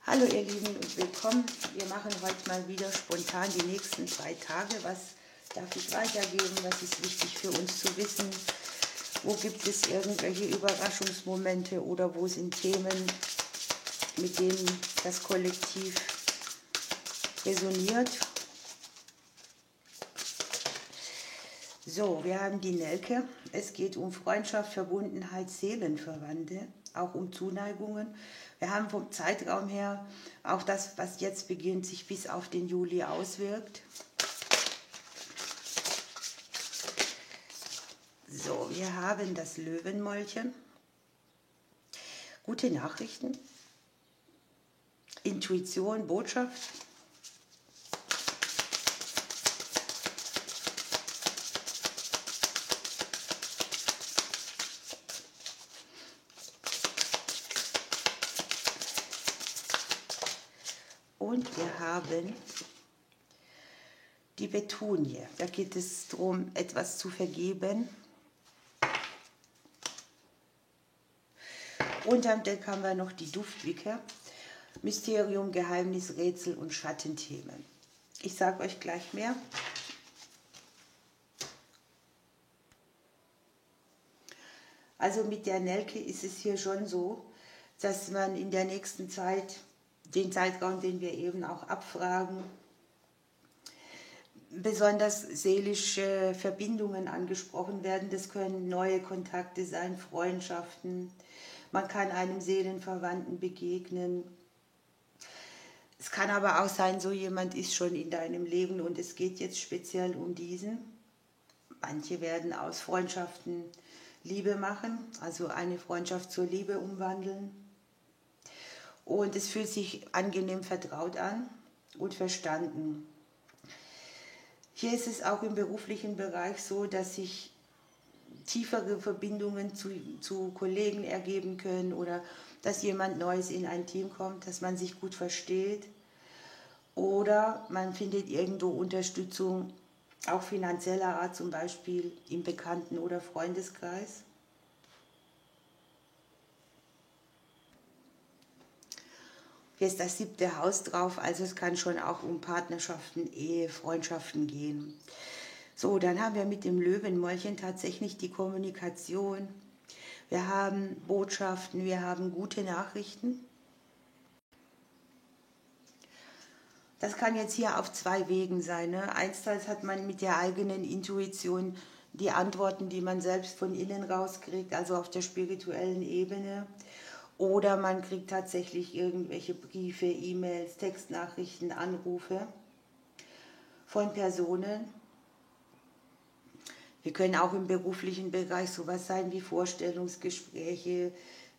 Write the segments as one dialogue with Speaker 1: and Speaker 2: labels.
Speaker 1: Hallo ihr Lieben und willkommen. Wir machen heute mal wieder spontan die nächsten 2 Tage. Was darf ich weitergeben? Was ist wichtig für uns zu wissen? Wo gibt es irgendwelche Überraschungsmomente oder wo sind Themen, mit denen das Kollektiv resoniert? So, wir haben die Nelke. Es geht um Freundschaft, Verbundenheit, Seelenverwandte, auch um Zuneigungen. Wir haben vom Zeitraum her auch das, was jetzt beginnt, sich bis auf den Juli auswirkt. So, wir haben das Löwenmäulchen. Gute Nachrichten. Intuition, Botschaft. Und wir haben die Petunie. Da geht es darum, etwas zu vergeben. Unterm Deck haben wir noch die Duftwicke. Mysterium, Geheimnis, Rätsel und Schattenthemen. Ich sage euch gleich mehr. Also mit der Nelke ist es hier schon so, dass man in der nächsten Zeit, den Zeitraum, den wir eben auch abfragen, besonders seelische Verbindungen angesprochen werden. Das können neue Kontakte sein, Freundschaften. Man kann einem Seelenverwandten begegnen. Es kann aber auch sein, so jemand ist schon in deinem Leben und es geht jetzt speziell um diesen. Manche werden aus Freundschaften Liebe machen, also eine Freundschaft zur Liebe umwandeln. Und es fühlt sich angenehm vertraut an und verstanden. Hier ist es auch im beruflichen Bereich so, dass sich tiefere Verbindungen zu Kollegen ergeben können oder dass jemand Neues in ein Team kommt, dass man sich gut versteht. Oder man findet irgendwo Unterstützung, auch finanzieller Art, zum Beispiel im Bekannten- oder Freundeskreis. Hier ist das 7. Haus drauf, also es kann schon auch um Partnerschaften, Ehe, Freundschaften gehen. So, dann haben wir mit dem Löwenmäulchen tatsächlich die Kommunikation. Wir haben Botschaften, wir haben gute Nachrichten. Das kann jetzt hier auf 2 Wegen sein. Ne? Einerseits hat man mit der eigenen Intuition die Antworten, die man selbst von innen rauskriegt, also auf der spirituellen Ebene. Oder man kriegt tatsächlich irgendwelche Briefe, E-Mails, Textnachrichten, Anrufe von Personen. Wir können auch im beruflichen Bereich sowas sein wie Vorstellungsgespräche,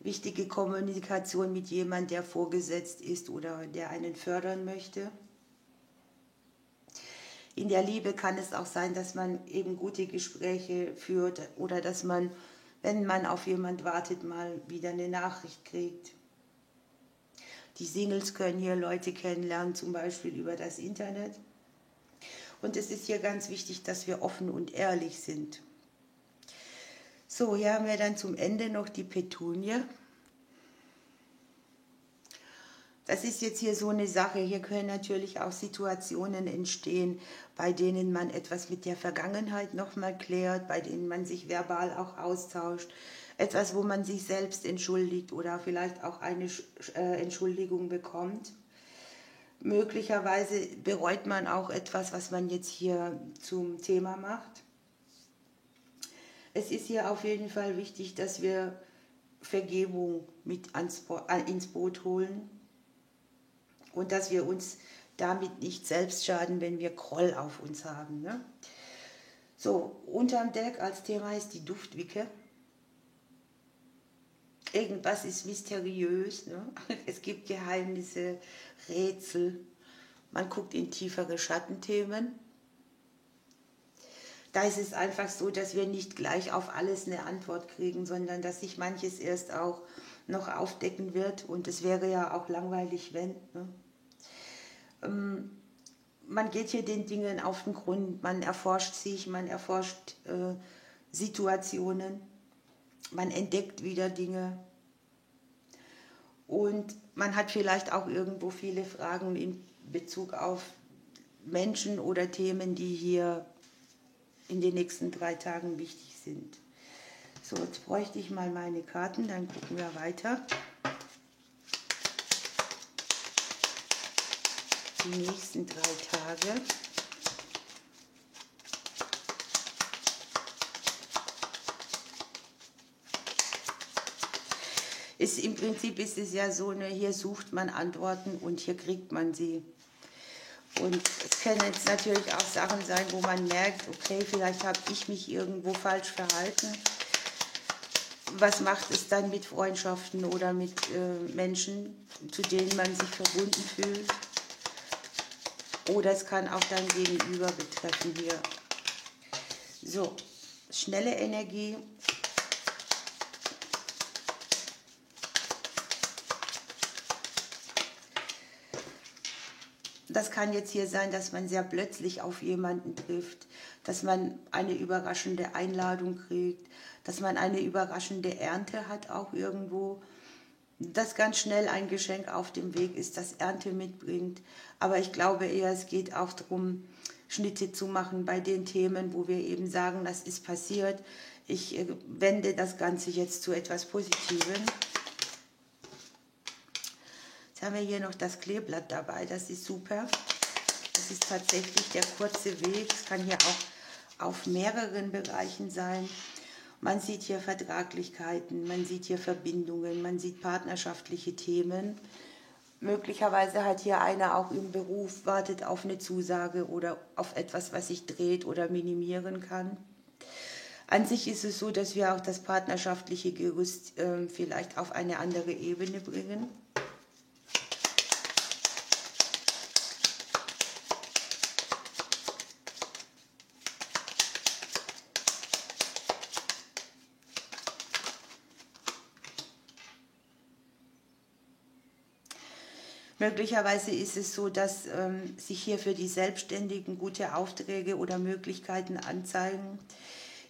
Speaker 1: wichtige Kommunikation mit jemandem, der vorgesetzt ist oder der einen fördern möchte. In der Liebe kann es auch sein, dass man eben gute Gespräche führt oder dass man, wenn man auf jemand wartet, mal wieder eine Nachricht kriegt. Die Singles können hier Leute kennenlernen, zum Beispiel über das Internet. Und es ist hier ganz wichtig, dass wir offen und ehrlich sind. So, hier haben wir dann zum Ende noch die Petunie. Das ist jetzt hier so eine Sache, hier können natürlich auch Situationen entstehen, bei denen man etwas mit der Vergangenheit nochmal klärt, bei denen man sich verbal auch austauscht, etwas, wo man sich selbst entschuldigt oder vielleicht auch eine Entschuldigung bekommt. Möglicherweise bereut man auch etwas, was man jetzt hier zum Thema macht. Es ist hier auf jeden Fall wichtig, dass wir Vergebung mit ins Boot holen. Und dass wir uns damit nicht selbst schaden, wenn wir Groll auf uns haben. Ne? So, unterm Deck als Thema ist die Duftwicke. Irgendwas ist mysteriös. Ne? Es gibt Geheimnisse, Rätsel. Man guckt in tiefere Schattenthemen. Da ist es einfach so, dass wir nicht gleich auf alles eine Antwort kriegen, sondern dass sich manches erst auch noch aufdecken wird. Und es wäre ja auch langweilig, wenn. Ne? Man geht hier den Dingen auf den Grund, man erforscht sich, man erforscht Situationen, man entdeckt wieder Dinge. Und man hat vielleicht auch irgendwo viele Fragen in Bezug auf Menschen oder Themen, die hier in den nächsten 3 Tagen wichtig sind. So, jetzt bräuchte ich mal meine Karten, dann gucken wir weiter. Die nächsten 3 Tage. Im Prinzip ist es ja so, hier sucht man Antworten und hier kriegt man sie. Und es können jetzt natürlich auch Sachen sein, wo man merkt, okay, vielleicht habe ich mich irgendwo falsch verhalten. Was macht es dann mit Freundschaften oder mit Menschen, zu denen man sich verbunden fühlt? Oder es kann auch dein Gegenüber betreffen hier. So, schnelle Energie. Das kann jetzt hier sein, dass man sehr plötzlich auf jemanden trifft, dass man eine überraschende Einladung kriegt, dass man eine überraschende Ernte hat auch irgendwo, dass ganz schnell ein Geschenk auf dem Weg ist, das Ernte mitbringt. Aber ich glaube eher, es geht auch darum, Schnitte zu machen bei den Themen, wo wir eben sagen, das ist passiert. Ich wende das Ganze jetzt zu etwas Positivem. Jetzt haben wir hier noch das Kleeblatt dabei, das ist super. Das ist tatsächlich der kurze Weg. Es kann hier auch auf mehreren Bereichen sein. Man sieht hier Vertraglichkeiten, man sieht hier Verbindungen, man sieht partnerschaftliche Themen. Möglicherweise hat hier einer auch im Beruf, wartet auf eine Zusage oder auf etwas, was sich dreht oder minimieren kann. An sich ist es so, dass wir auch das partnerschaftliche Gerüst vielleicht auf eine andere Ebene bringen. Möglicherweise ist es so, dass sich hier für die Selbstständigen gute Aufträge oder Möglichkeiten anzeigen.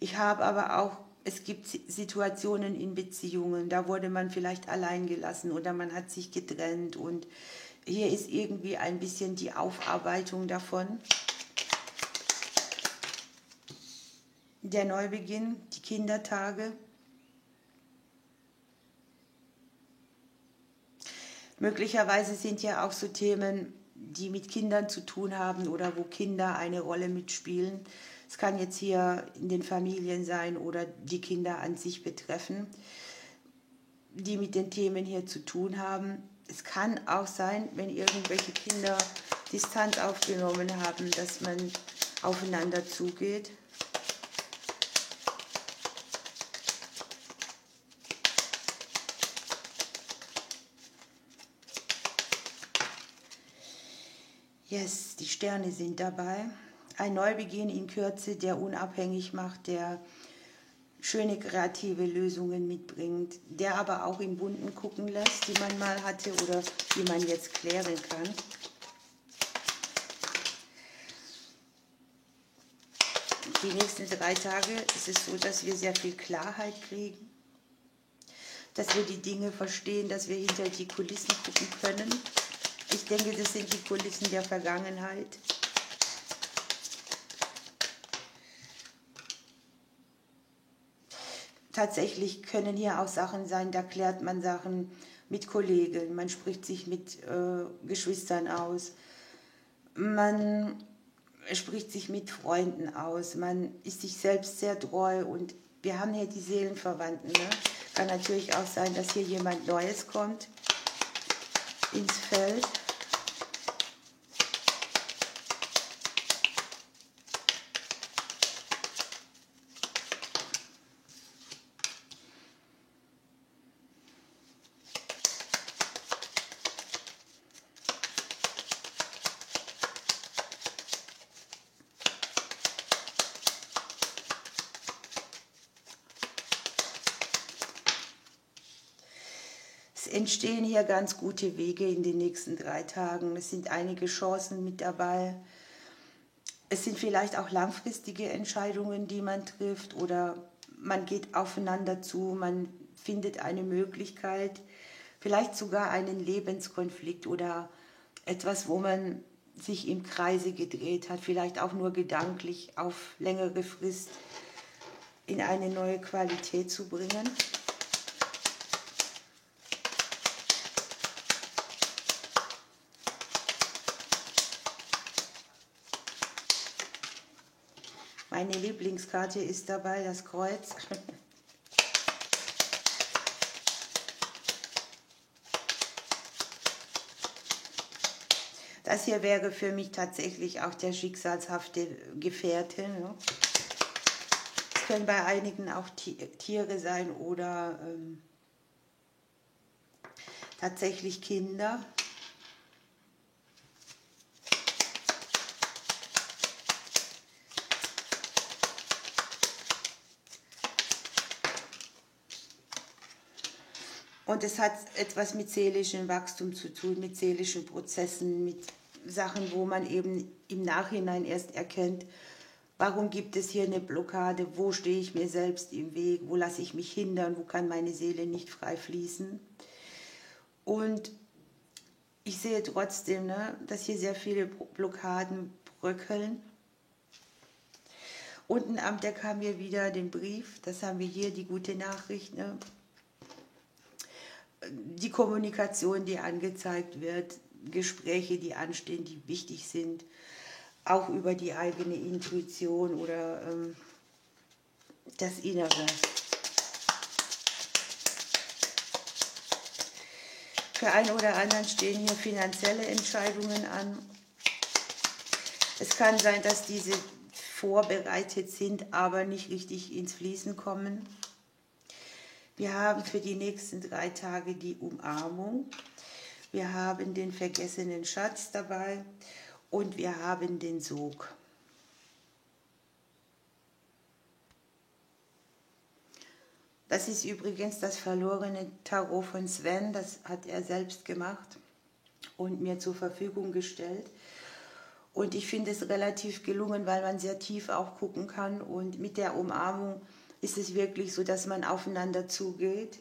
Speaker 1: Ich habe aber auch, es gibt Situationen in Beziehungen, da wurde man vielleicht allein gelassen oder man hat sich getrennt und hier ist irgendwie ein bisschen die Aufarbeitung davon. Der Neubeginn, die Kindertage. Möglicherweise sind ja auch so Themen, die mit Kindern zu tun haben oder wo Kinder eine Rolle mitspielen. Es kann jetzt hier in den Familien sein oder die Kinder an sich betreffen, die mit den Themen hier zu tun haben. Es kann auch sein, wenn irgendwelche Kinder Distanz aufgenommen haben, dass man aufeinander zugeht. Yes, die Sterne sind dabei. Ein Neubeginn in Kürze, der unabhängig macht, der schöne kreative Lösungen mitbringt, der aber auch in Wunden gucken lässt, die man mal hatte oder die man jetzt klären kann. Die nächsten 3 Tage ist es so, dass wir sehr viel Klarheit kriegen, dass wir die Dinge verstehen, dass wir hinter die Kulissen gucken können. Ich denke, das sind die Kulissen der Vergangenheit. Tatsächlich können hier auch Sachen sein, da klärt man Sachen mit Kollegen, man spricht sich mit Geschwistern aus, man spricht sich mit Freunden aus, man ist sich selbst sehr treu und wir haben hier die Seelenverwandten. Ne? Kann natürlich auch sein, dass hier jemand Neues kommt ins Feld. Es entstehen hier ganz gute Wege in den nächsten 3 Tagen. Es sind einige Chancen mit dabei. Es sind vielleicht auch langfristige Entscheidungen, die man trifft oder man geht aufeinander zu, man findet eine Möglichkeit, vielleicht sogar einen Lebenskonflikt oder etwas, wo man sich im Kreise gedreht hat, vielleicht auch nur gedanklich auf längere Frist in eine neue Qualität zu bringen. Meine Lieblingskarte ist dabei das Kreuz. Das hier wäre für mich tatsächlich auch der schicksalshafte Gefährte. Ne? Es können bei einigen auch Tiere sein oder tatsächlich Kinder. Und es hat etwas mit seelischem Wachstum zu tun, mit seelischen Prozessen, mit Sachen, wo man eben im Nachhinein erst erkennt, warum gibt es hier eine Blockade, wo stehe ich mir selbst im Weg, wo lasse ich mich hindern, wo kann meine Seele nicht frei fließen. Und ich sehe trotzdem, ne, dass hier sehr viele Blockaden bröckeln. Unten am Deck haben wir wieder den Brief, das haben wir hier, die gute Nachricht, ne? Die Kommunikation, die angezeigt wird, Gespräche, die anstehen, die wichtig sind, auch über die eigene Intuition oder das Innere. Für einen oder anderen stehen hier finanzielle Entscheidungen an. Es kann sein, dass diese vorbereitet sind, aber nicht richtig ins Fließen kommen. Wir haben für die nächsten 3 Tage die Umarmung. Wir haben den vergessenen Schatz dabei und wir haben den Sog. Das ist übrigens das verlorene Tarot von Sven, das hat er selbst gemacht und mir zur Verfügung gestellt. Und ich finde es relativ gelungen, weil man sehr tief auch gucken kann. Und mit der Umarmung ist es wirklich so, dass man aufeinander zugeht,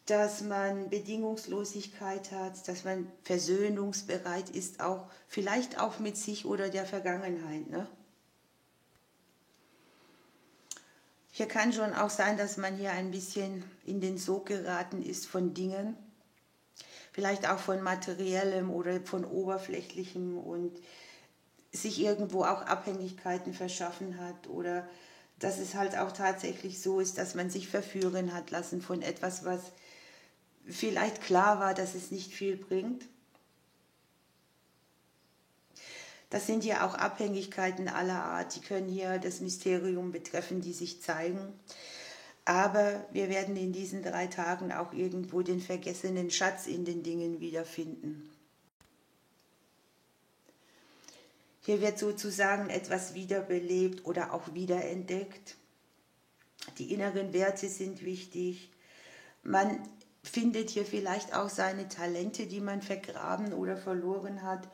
Speaker 1: dass man Bedingungslosigkeit hat, dass man versöhnungsbereit ist, auch vielleicht auch mit sich oder der Vergangenheit. Ne? Hier kann schon auch sein, dass man hier ein bisschen in den Sog geraten ist von Dingen, vielleicht auch von Materiellem oder von Oberflächlichem und sich irgendwo auch Abhängigkeiten verschaffen hat oder dass es halt auch tatsächlich so ist, dass man sich verführen hat lassen von etwas, was vielleicht klar war, dass es nicht viel bringt. Das sind ja auch Abhängigkeiten aller Art, die können hier das Mysterium betreffen, die sich zeigen. Aber wir werden in diesen 3 Tagen auch irgendwo den vergessenen Schatz in den Dingen wiederfinden. Hier wird sozusagen etwas wiederbelebt oder auch wiederentdeckt. Die inneren Werte sind wichtig. Man findet hier vielleicht auch seine Talente, die man vergraben oder verloren hat.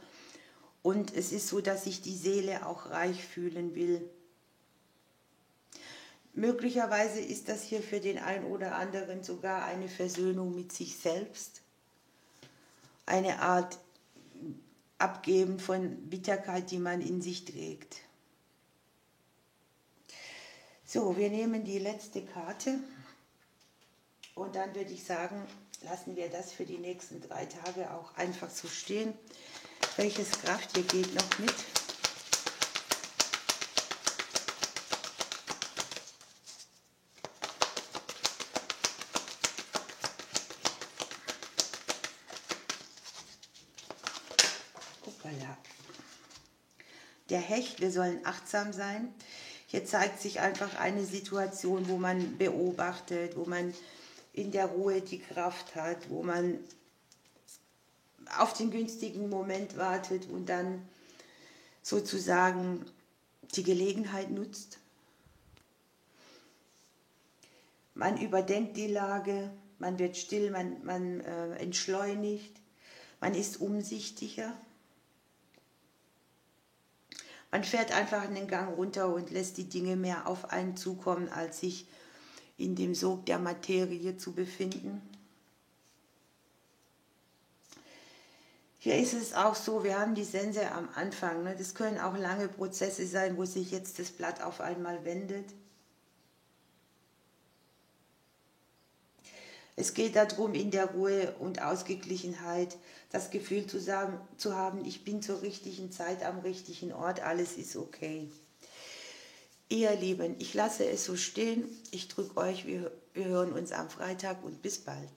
Speaker 1: Und es ist so, dass sich die Seele auch reich fühlen will. Möglicherweise ist das hier für den einen oder anderen sogar eine Versöhnung mit sich selbst. Eine Art Abgeben von Bitterkeit, die man in sich trägt. So, wir nehmen die letzte Karte und dann würde ich sagen, lassen wir das für die nächsten 3 Tage auch einfach so stehen. Welches Kraft hier geht noch mit? Hoppala. Der Hecht, wir sollen achtsam sein. Hier zeigt sich einfach eine Situation, wo man beobachtet, wo man in der Ruhe die Kraft hat, wo man auf den günstigen Moment wartet und dann sozusagen die Gelegenheit nutzt. Man überdenkt die Lage, man wird still, man entschleunigt, man ist umsichtiger. Man fährt einfach einen Gang runter und lässt die Dinge mehr auf einen zukommen, als sich in dem Sog der Materie zu befinden. Hier ist es auch so, wir haben die Sense am Anfang. Ne? Das können auch lange Prozesse sein, wo sich jetzt das Blatt auf einmal wendet. Es geht darum, in der Ruhe und Ausgeglichenheit das Gefühl zu haben, ich bin zur richtigen Zeit am richtigen Ort, alles ist okay. Ihr Lieben, ich lasse es so stehen. Ich drücke euch, wir hören uns am Freitag und bis bald.